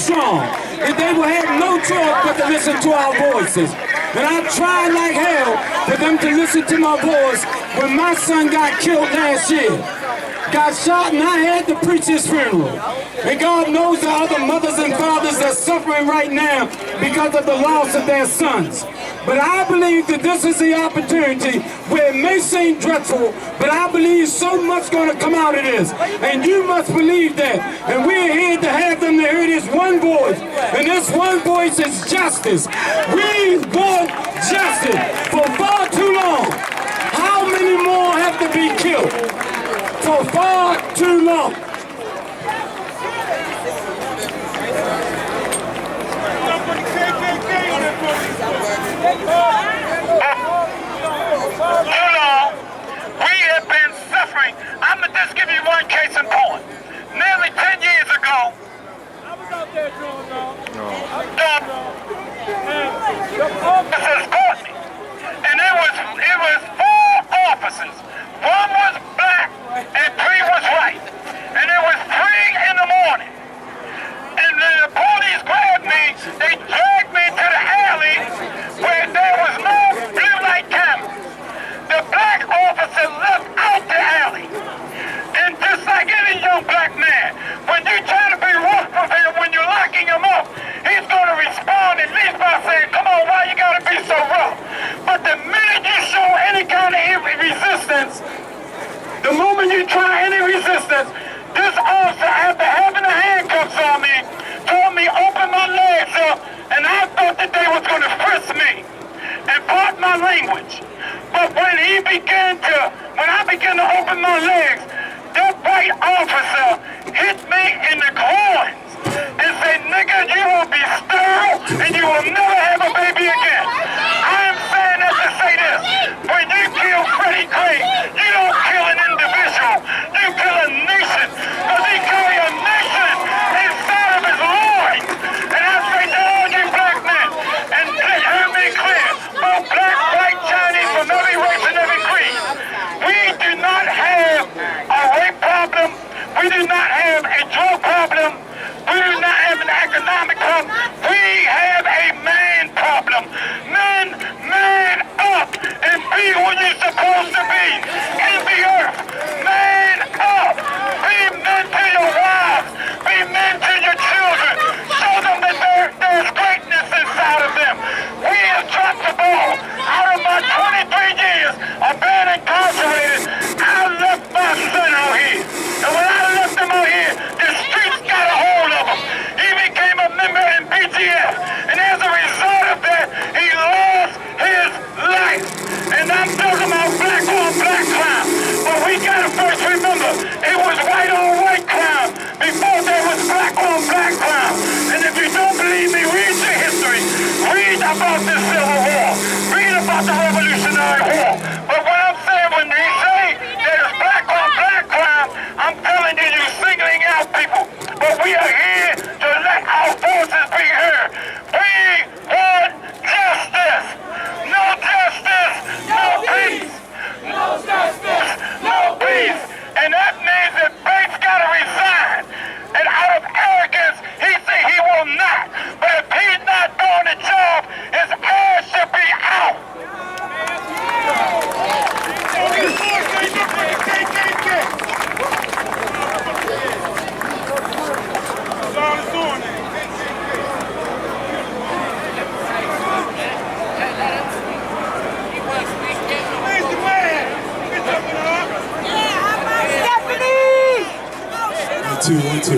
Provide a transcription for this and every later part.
strong that they will have no choice but to listen to our voices. And I tried like hell for them to listen to my voice when my son got killed last year. Got shot and I had to preach his funeral. And God knows the other mothers and fathers are suffering right now because of the loss of their sons. But I believe that this is the opportunity where it may seem dreadful, but I believe so much going to come out of this. And you must believe that. And we're here to have them to hear this one voice. And this one voice is justice. We want justice for far too long. How many more have to be killed? For far too long. We have been suffering. I'm going to just give you one case in point. Nearly 10 years ago, I was out there doing the officers caught me. And it was 4 officers. One was black and 3 was white. And it was 3 in the morning. And then the police grabbed me, they dragged me to the alley where there was no blue light camera. The black officer left out the alley. And just like any young black man, when you try to be rough with him, when you're locking him up, he's going to respond at least by saying, come on, why you got to be so rough? But the minute you show any kind of resistance, the moment you try any resistance, this officer, after having the handcuffs on me, told me open my legs up, and I thought that they was going to frisk me and part my language. But when I began to open my legs, that white officer hit me in the groins and said, nigga, you will be sterile and you will never have a baby again. I am saying that to say this. When you kill Freddie Gray, you don't kill an individual. You kill a nation. Because he carry a nation inside of his loins. And I say to all you black men, and hear me clear, both black, white, Chinese, from every race and every creed, we do not have a rape problem. We do not have a drug problem. We do not have an economic problem. We have a man problem. Man up and be what you're supposed to be in the earth. Man up. Be men to your wives. Be men to your children. Show them that there's greatness inside of them. We have dropped the ball. Out of my 23 years of being incarcerated, I left my son out here. And when I left him out here, the streets got a hold of him. He became a member in BGF. And as a result of that, he lost his life. And I'm talking about black on black crime. But we gotta first remember, it was white on white crime before there was black on black crime. And if you don't believe me, read your history. Read about the Civil War. Read about the Revolutionary War. But what I'm saying, when they say there's black on black crime, I'm telling you, you're singling out people. But we are here to let our voices be heard. We want justice. No justice, no peace. No justice, no peace. And that means that Bates got to resign. And out of arrogance, he said he will not. But if he's not doing the job, his ass should be out. One, two.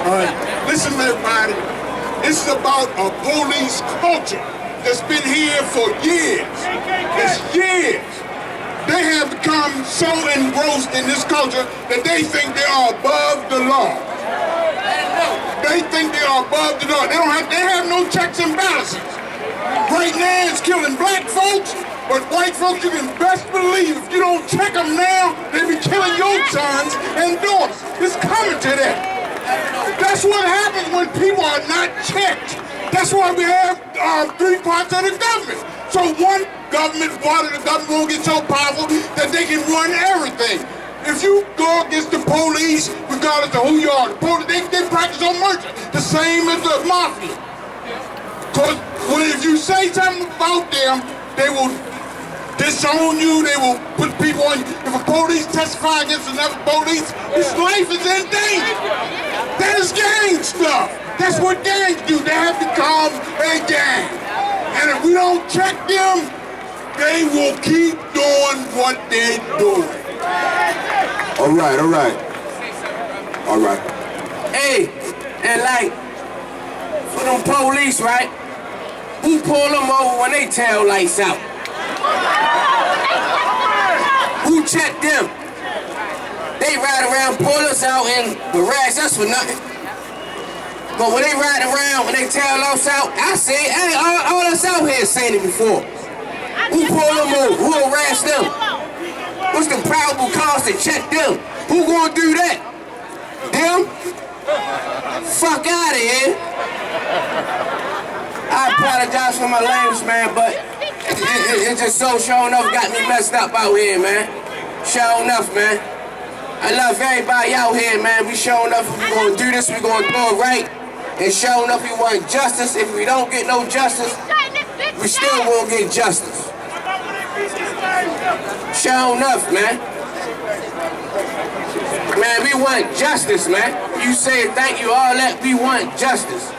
All right, listen, everybody. This is about a police culture that's been here for years. It's years. They have become so engrossed in this culture that they think they are above the law. They think they are above the law. They have no checks and balances. Right now it's killing black folks, but white folks, you can best believe if you don't check them now, they be killing your sons and daughters. It's coming to that. That's what happens when people are not checked. That's why we have 3 parts of the government. So one government, part of the government won't get so powerful that they can run everything. If you go against the police, regardless of who you are, the police, they practice on mercy, the same as the mafia. Because if you say something about them, they will disown you, they will put people on you. If a police testify against another police, his life is in danger. That is gang stuff. That's what gangs do. They have become a gang. And if we don't check them, they will keep doing what they're doing. All right. Hey, and like, for them police, right? Who pull them over when they tail lights out? Who check them? They ride around, pull us out, and harass us for nothing. But when they ride around, when they tail us out, I say, hey, all us out here saying it before. Who pull them over? Who harass them? What's the probable cause to check them? Who gonna do that? Them? Fuck out of here. I apologize for my language, man, but it just so sure enough got me messed up out here, man. Sure enough, man. I love everybody out here, man. We sure enough, if we gonna do this, we gonna do it right. And sure enough, we want justice. If we don't get no justice, we still won't get justice. Sure enough, man. Man, we want justice, man. You say thank you, all that, we want justice.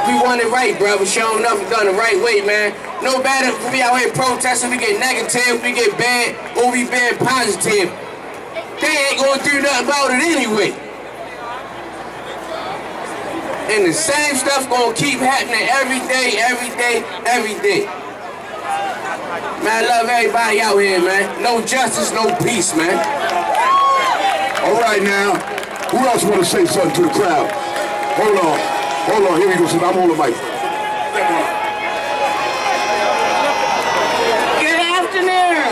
We want it right, brother. Sure enough, we done the right way, man. No matter if we out here protesting, we get negative, we get bad, or we bad positive. They ain't gonna do nothing about it anyway. And the same stuff gonna keep happening every day. Man, I love everybody out here, man. No justice, no peace, man. All right now, who else want to say something to the crowd? Hold on, here we go, so I'm on the mic. Good afternoon.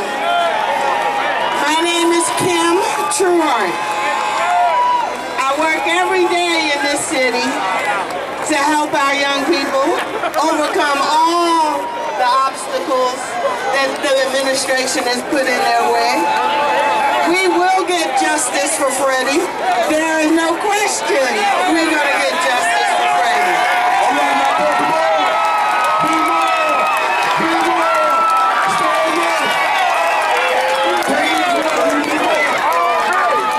My name is Kim Troy. I work every day in this city to help our young people overcome all the obstacles that the administration has put in their way. We will get justice for Freddie. There is no question we're going to get justice for Freddie. All right, now, Baltimore. Be more. Stronger. Take it up.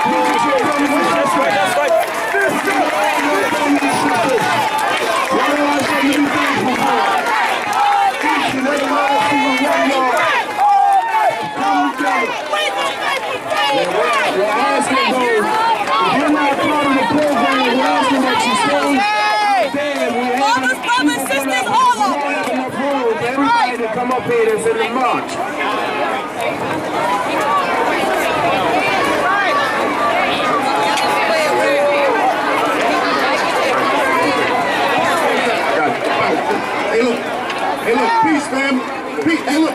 Look at your brothers and sisters. That's right. This is your brothers and sisters. Why do I say you things before? Each and every last single one of y'all. Come together. We're asking those, if you're not part of the program, we're asking that you stay there. We're having brothers, sisters, all of them. enough room for everybody to come up here that's in the march. Hey look, peace family.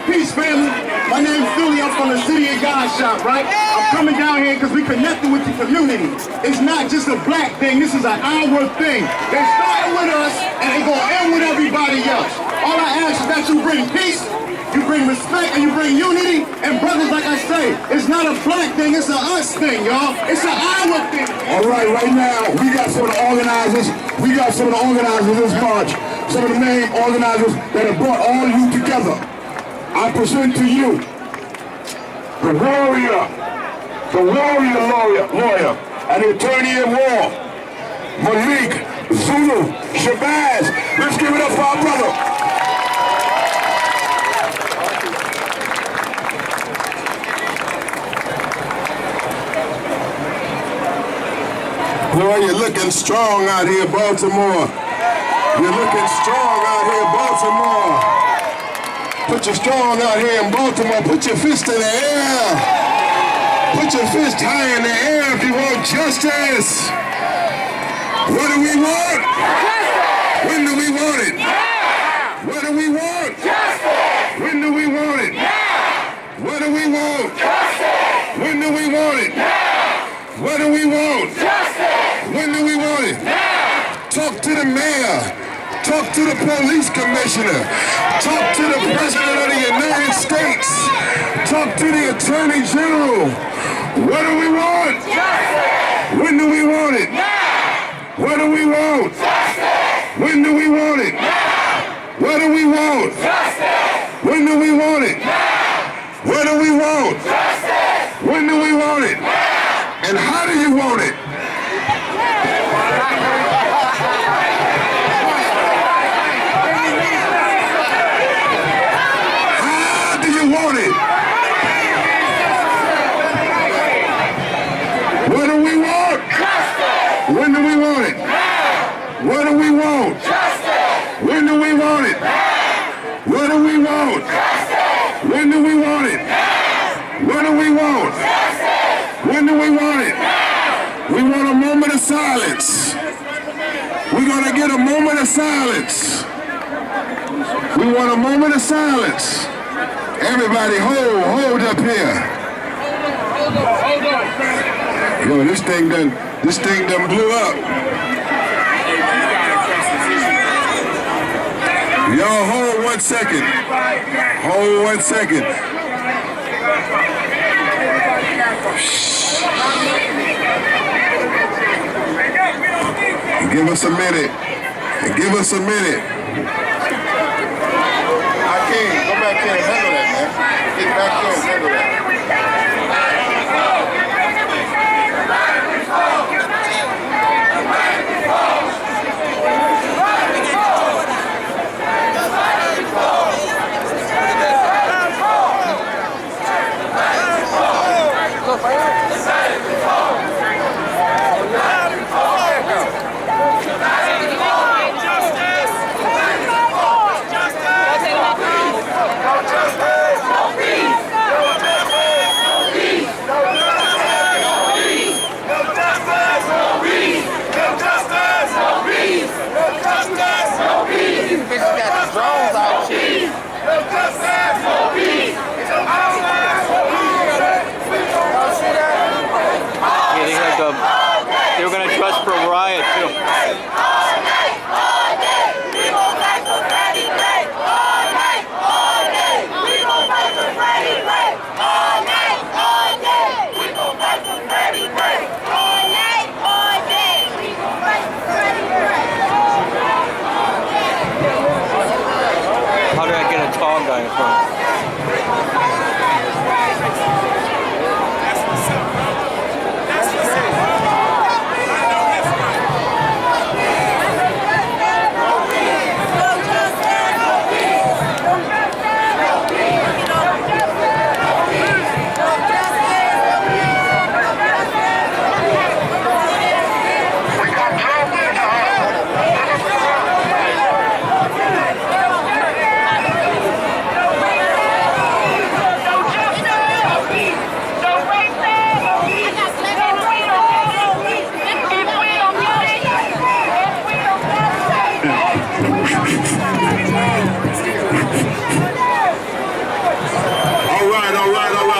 Peace family. My name's Philly, I'm from the City of God shop, right? I'm coming down here because we connected with the community. It's not just a black thing, this is an our thing. They started with us and they gonna end with everybody else. All I ask is that you bring peace, you bring respect, and you bring unity. And brothers, like I say, it's not a black thing, it's a us thing, y'all. It's an our thing. All right now, we got some of the organizers. We got some of the organizers of this march. Some of the main organizers that have brought all of you together. I present to you the warrior lawyer, and the attorney at law, Malik Zulu Shabazz. Let's give it up for our brother. Boy, you're looking strong out here, Baltimore. You're looking strong out here, Baltimore. Put your strong out here in Baltimore. Put your fist in the air. Put your fist high in the air if you want justice. What do we want? When do we want it? What do we want? When do we want it? What do we want? When do we want it? What do we want? When do we want it? Talk to the mayor. Talk to the police commissioner. Talk to the president of the United States. Talk to the attorney general. What do we want? Justice. When do we want it? Now. What do we want? Justice. When do we want it? Now. What do we want? Justice. When do we want it? Now. What do we want? Justice. When do we want it? Now. And how do you want it? Want it? What do we want? Justice. When do we want it? Now. What do we want? Justice. When do we want it? Now. What do we want? Justice. When do we want it? Now. What do we want? Justice. When do we want it? Now. We want a moment of silence. We're gonna get a moment of silence. We want a moment of silence. Everybody hold up here. Yo, this thing done blew up. Y'all hold 1 second. Hold 1 second. Give us a minute. Give us a minute. I can't. Go back here and handle that, man. Get back here and handle that. They were going to trust for a riot too. How did I get a tall guy in front?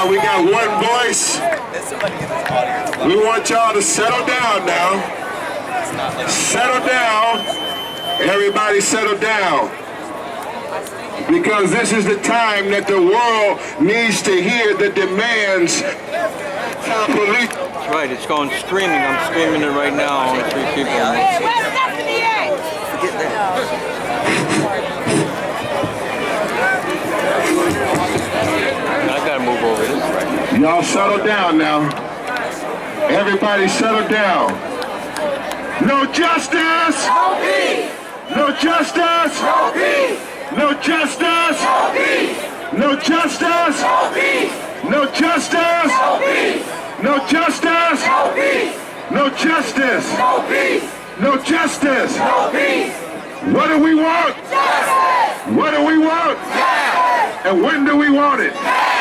We got one voice. We want y'all to settle down now. Settle down. Everybody settle down. Because this is the time that the world needs to hear the demands of police. That's right, it's going streaming. I'm streaming it right now. Only 3 people. Hey, where's Stephanie at? Forget that. I gotta move over this right. Y'all settle down now. Everybody settle down. No justice! No peace! No justice! No peace! No justice! No peace! No justice! No peace! No justice! No peace! No justice! No peace! No justice! No peace! No justice! No peace! What do we want? Justice! What do we want? Now! And when do we want it? Now!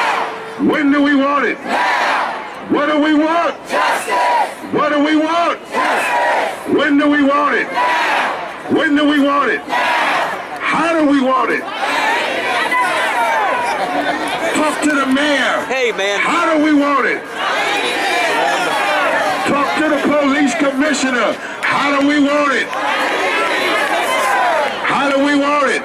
When do we want it? Now! What do we want? Justice! What do we want? Justice! When do we want it? Now! When do we want it? Now! How do we want it? Talk to the mayor. Hey, man. How do we want it? Talk to the police commissioner. How do we want it? How do we want it?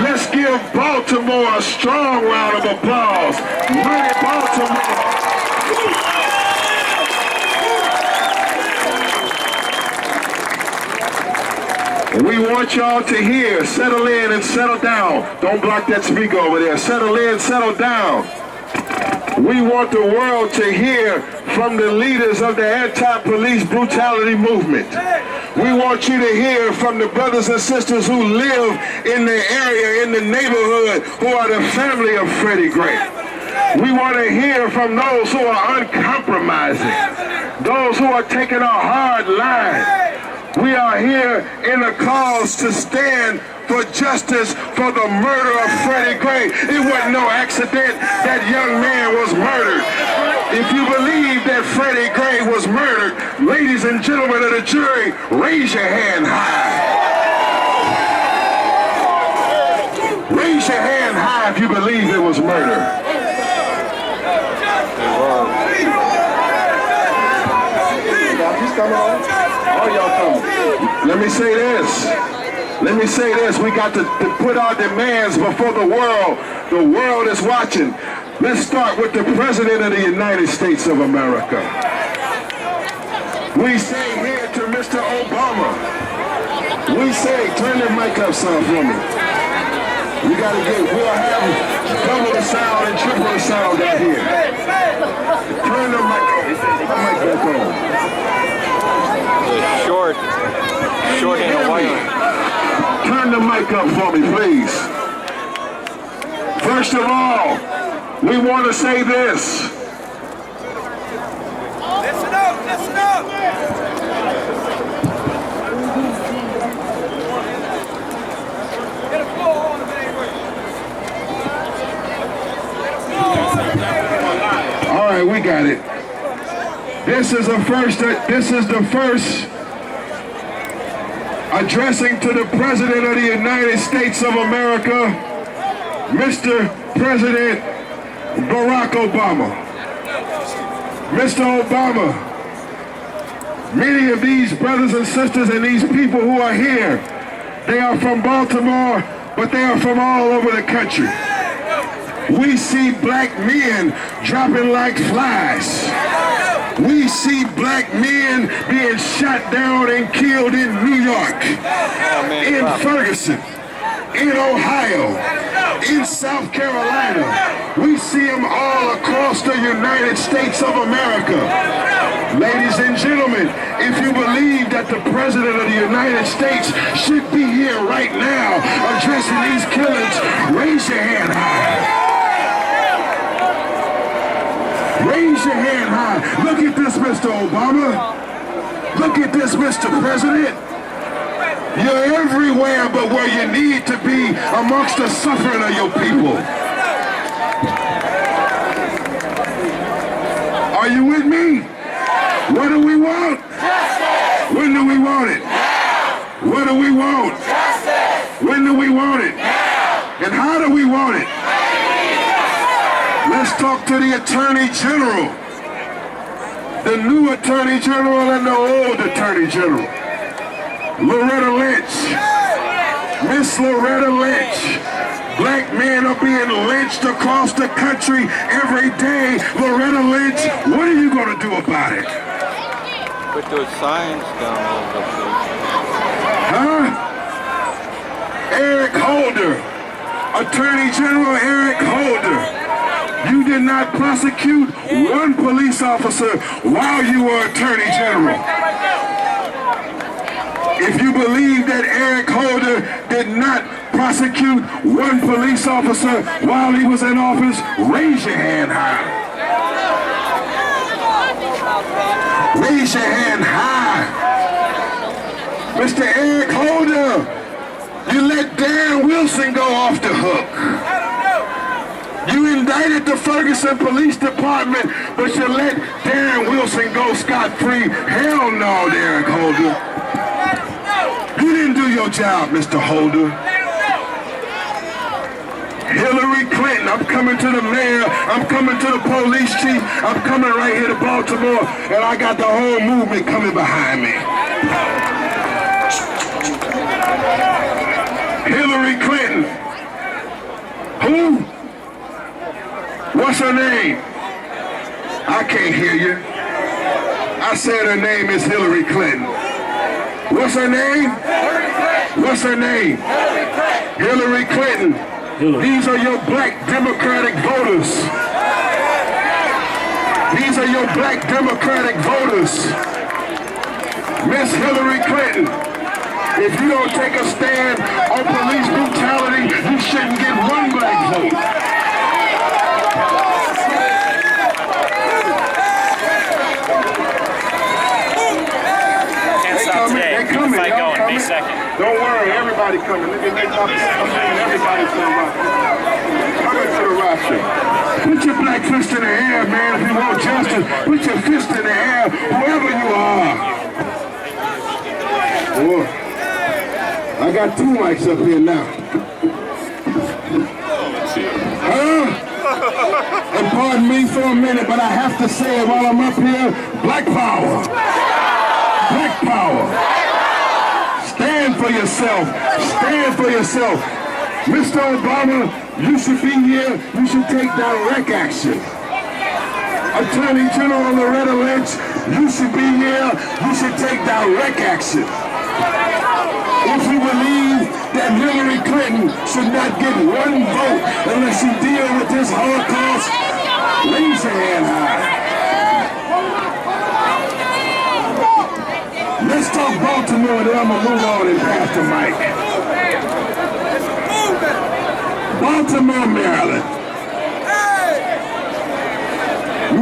Let's give Baltimore a strong round of applause. Money, Baltimore. We want y'all to hear, settle in and settle down. Don't block that speaker over there. Settle in, settle down. We want the world to hear from the leaders of the anti-police brutality movement. We want you to hear from the brothers and sisters who live in the area, in the neighborhood, who are the family of Freddie Gray. We want to hear from those who are uncompromising, those who are taking a hard line. We are here in a cause to stand for justice for the murder of Freddie Gray. It wasn't no accident that young man was murdered. If you believe that Freddie Gray was murdered, ladies and gentlemen of the jury, raise your hand high. Raise your hand high if you believe it was murder. Let me say this. Let me say this. We got to put our demands before the world. The world is watching. Let's start with the President of the United States of America. We say here to Mr. Obama. We say, turn the mic up some for me. We'll have double the sound and triple the sound out here. Turn the mic back on. Short and white. Turn the mic up for me, please. First of all, we want to say this. Listen up, listen up. Get a floor on the All right, we got it. This is the first addressing to the President of the United States of America, Mr. President Barack Obama. Mr. Obama, many of these brothers and sisters and these people who are here, they are from Baltimore, but they are from all over the country. We see black men dropping like flies. We see black men being shot down and killed in New York, in Ferguson, in Ohio, in South Carolina. We see them all across the United States of America. Ladies and gentlemen, if you believe that the President of the United States should be here right now addressing these killings, raise your hand high. Raise your hand high. Look at this, Mr. Obama. Look at this, Mr. President. You're everywhere but where you need to be amongst the suffering of your people. Are you with me? What do we want? Justice. When do we want it? Now. What do we want? Justice. When do we want it? Now. And how do we want it? Let's talk to the Attorney General, the new Attorney General and the old Attorney General, Loretta Lynch, Miss Loretta Lynch. Black men are being lynched across the country every day. Loretta Lynch, what are you going to do about it? Put those signs down on the place. Huh? Eric Holder, Attorney General Eric Holder. You did not prosecute one police officer while you were Attorney General. If you believe that Eric Holder did not prosecute one police officer while he was in office, raise your hand high. Raise your hand high. Mr. Eric Holder, you let Darren Wilson go off the hook. You indicted the Ferguson Police Department, but you let Darren Wilson go scot-free. Hell no, Eric Holder. You didn't do your job, Mr. Holder. Hillary Clinton, I'm coming to the mayor, I'm coming to the police chief, I'm coming right here to Baltimore, and I got the whole movement coming behind me. Hillary Clinton. Who? What's her name? I can't hear you. I said her name is Hillary Clinton. What's her name? What's her name? Hillary Clinton. These are your black Democratic voters. These are your black Democratic voters. Miss Hillary Clinton, if you don't take a stand on police brutality, you shouldn't get one black vote. They're coming. May 2nd. Don't worry, everybody coming. Look at everybody's coming. Coming to the roster. Put your black fist in the air, man, if you want justice. Put your fist in the air, whoever you are. Boy, I got 2 mics up here now. And pardon me for a minute, but I have to say it while I'm up here, black power. Black power. Stand for yourself. Stand for yourself. Mr. Obama, you should be here. You should take direct action. Attorney General Loretta Lynch, you should be here. You should take direct action. If you believe that Hillary Clinton should not get 1 vote unless she deals with this Holocaust, raise your hand high. Let's talk Baltimore, then I'm going to move on and pass the mic. Baltimore, Maryland.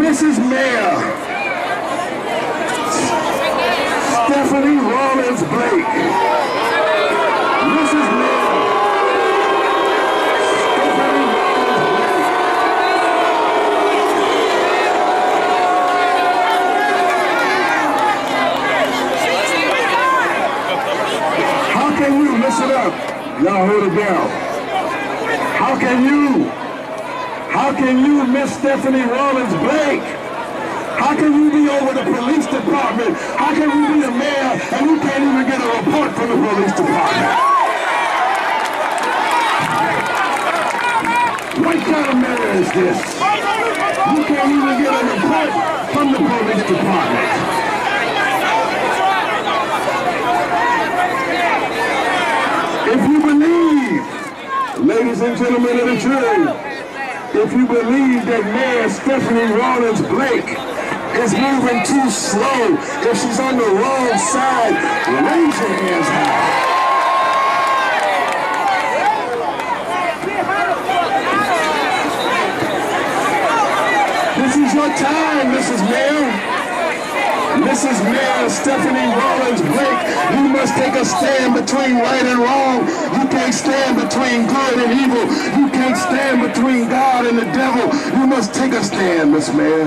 Mrs. Mayor Stephanie Rawlins Blake. Mrs. Mayor Stephanie How can you, listen up, y'all hold it down. How can you, Miss Stephanie Rawlins Blake? How can you be over the police department? How can you be the mayor and you can't even get a report from the police department? What kind of mayor is this? You can't even get a report from the police department. If you believe, ladies and gentlemen of the jury, if you believe that Mayor Stephanie Rawlins Blake is moving too slow, if she's on the wrong side, raise your hands high. This is your time, Mrs. Mayor. Mrs. Mayor Stephanie Rawlins Blake, you must take a stand between right and wrong. You can't stand between good and evil. You can't stand between God and the devil. You must take a stand, Miss Mayor.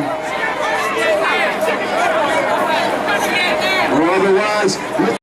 Or otherwise, let